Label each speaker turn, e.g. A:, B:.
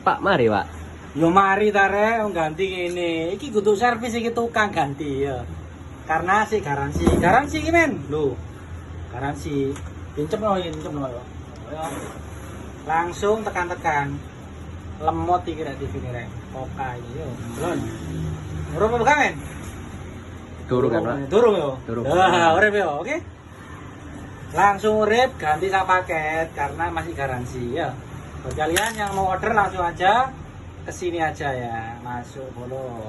A: Pak, mari, Pak.
B: Yo mari ta rek, ganti ngene. Iki kudu servis iki tukang ganti ya. Karena si garansi. Garansi iki men. Lho. Garansi. Pincepno yo. Langsung tekan-tekan. Lemot iki rek TV rek. Oka iki yo. Lon. Urung buka men?
A: Durung kan, Pak?
B: Durung yo.
A: Durung.
B: Urip yo, oke. Langsung urip ganti sak paket karena masih garansi ya. Buat kalian yang mau order langsung aja kesini aja ya, masuk follow.